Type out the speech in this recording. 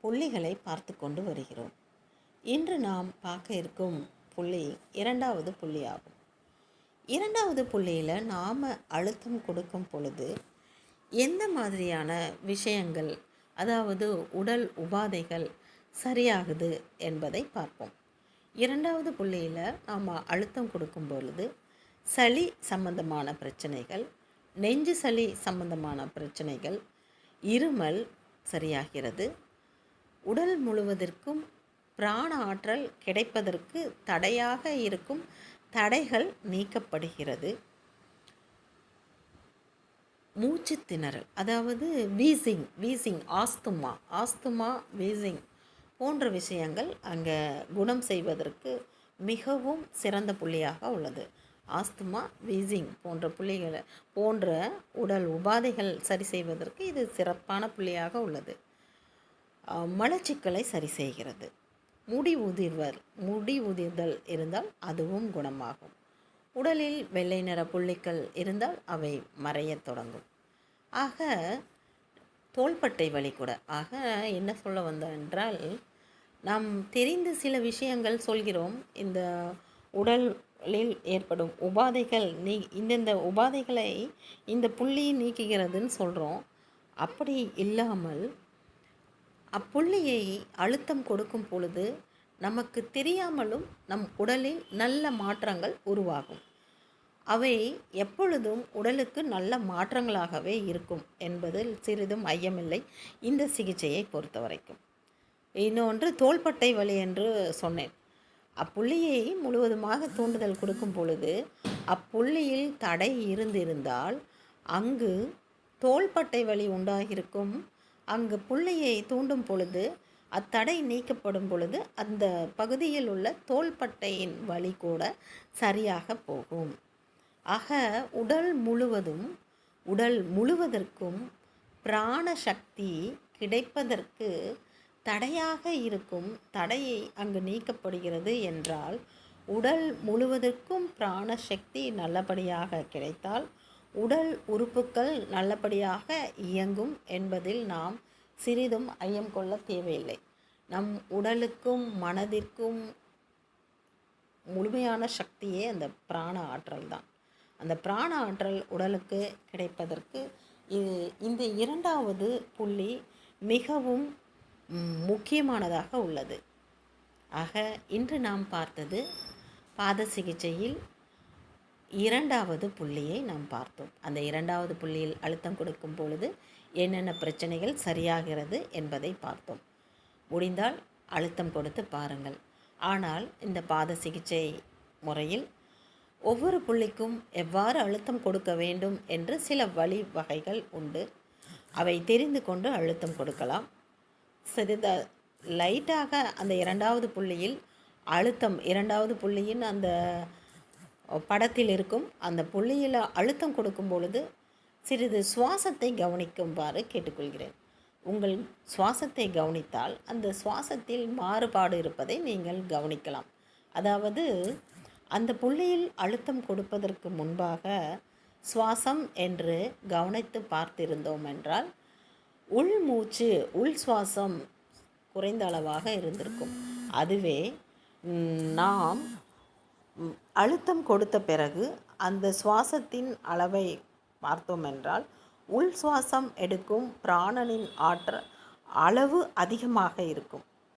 புள்ளிகளை பார்த்து கொண்டு வருகிறோம். இன்று நாம் பார்க்க இருக்கும் புள்ளி இரண்டாவது புள்ளி ஆகும். இரண்டாவது புள்ளியில் நாம் அழுத்தம் கொடுக்கும் பொழுது எந்த மாதிரியான விஷயங்கள், அதாவது உடல் உபாதைகள் சரியாகுது என்பதை பார்ப்போம். இரண்டாவது புள்ளியில் நாம் அழுத்தம் கொடுக்கும் பொழுது சளி சம்பந்தமான பிரச்சனைகள், நெஞ்சு சளி சம்பந்தமான பிரச்சனைகள், இருமல் சரியாகிறது. உடல் முழுவதற்கும் பிராண ஆற்றல் கிடைப்பதற்கு தடையாக இருக்கும் தடைகள் நீக்கப்படுகிறது. மூச்சு திணறல், அதாவது வீசிங், ஆஸ்துமா வீசிங் போன்ற விஷயங்கள் அங்கே குணம் செய்வதற்கு மிகவும் சிறந்த புள்ளியாக உள்ளது. ஆஸ்துமா, வீசிங் போன்ற உடல் உபாதைகள் சரி செய்வதற்கு இது சிறப்பான புள்ளியாக உள்ளது. மலச்சிக்கலை சரி செய்கிறது. முடி உதிர்தல் இருந்தால் அதுவும் குணமாகும். உடலில் வெள்ளை நிற புள்ளிகள் இருந்தால் அவை மறையத் தொடங்கும். ஆக தோள்பட்டை வலி கூட. ஆக என்ன சொல்ல வந்தோம் என்றால், நாம் தெரிந்து சில விஷயங்கள் சொல்கிறோம். இந்த உடலில் ஏற்படும் உபாதைகள் இந்தந்த உபாதைகளை இந்த புள்ளி நீக்குகிறதுன்னு சொல்கிறோம். அப்படி இல்லாமல் அப்புள்ளியை அழுத்தம் கொடுக்கும் பொழுது நமக்கு தெரியாமலும் நம் உடலில் நல்ல மாற்றங்கள் உருவாகும். அவை எப்பொழுதும் உடலுக்கு நல்ல மாற்றங்களாகவே இருக்கும் என்பதில் சிறிதும் ஐயமில்லை இந்த சிகிச்சையை பொறுத்த வரைக்கும். இன்னொன்று தோள்பட்டை வலி என்று சொன்னேன். அப்புள்ளியை முழுவதுமாக தூண்டுதல் கொடுக்கும் பொழுது அப்புள்ளியில் தடை இருந்திருந்தால் அங்கு தோள்பட்டை வலி உண்டாகிருக்கும். அங்கு புள்ளியை தூண்டும் பொழுது அத்தடை நீக்கப்படும் பொழுது அந்த பகுதியில் உள்ள தோள்பட்டையின் வலி கூட சரியாக போகும். ஆக உடல் முழுவதற்கும் பிராண சக்தி கிடைப்பதற்கு தடையாக இருக்கும் தடையை அங்கு நீக்கப்படுகிறது என்றால், உடல் முழுவதற்கும் பிராண சக்தி நல்லபடியாக கிடைத்தால் உடல் உறுப்புகள் நல்லபடியாக இயங்கும் என்பதில் நாம் சிறிதும் ஐயம் கொள்ள தேவையில்லை. நம் உடலுக்கும் மனதிற்கும் முழுமையான சக்தியே அந்த பிராண ஆற்றல் தான். அந்த பிராண ஆற்றல் உடலுக்கு கிடைப்பதற்கு இந்த இரண்டாவது புள்ளி மிகவும் முக்கியமானதாக உள்ளது. ஆக இன்று நாம் பார்த்தது பாத சிகிச்சையில் இரண்டாவது புள்ளியை நாம் பார்த்தோம். அந்த இரண்டாவது புள்ளியில் அழுத்தம் கொடுக்கும் பொழுது என்னென்ன பிரச்சனைகள் சரியாகிறது என்பதை பார்த்தோம். முடிந்தால் அழுத்தம் கொடுத்து பாருங்கள். ஆனால் இந்த பாத சிகிச்சை முறையில் ஒவ்வொரு புள்ளிக்கும் எவ்வாறு அழுத்தம் கொடுக்க வேண்டும் என்று சில வழி வகைகள் உண்டு. அவை தெரிந்து கொண்டு அழுத்தம் கொடுக்கலாம். லைட்டாக அந்த இரண்டாவது புள்ளியில் அழுத்தம், இரண்டாவது புள்ளியின் அந்த படத்தில் இருக்கும் அந்த புள்ளியில் அழுத்தம் கொடுக்கும் பொழுது சிறிது சுவாசத்தை கவனிக்குமாறு கேட்டுக்கொள்கிறேன். உங்கள் சுவாசத்தை கவனித்தால் அந்த சுவாசத்தில் மாறுபாடு இருப்பதை நீங்கள் கவனிக்கலாம். அதாவது அந்த புள்ளியில் அழுத்தம் கொடுப்பதற்கு முன்பாக சுவாசம் என்று கவனித்து பார்த்திருந்தோம் என்றால் உள் சுவாசம் குறைந்த அளவாக இருந்திருக்கும். அதுவே நாம் அழுத்தம் கொடுத்த பிறகு அந்த சுவாசத்தின் அளவை பார்த்தோம் என்றால் உள் சுவாசம் எடுக்கும் பிராணனின் ஆற்றல் அளவு அதிகமாக இருக்கும்.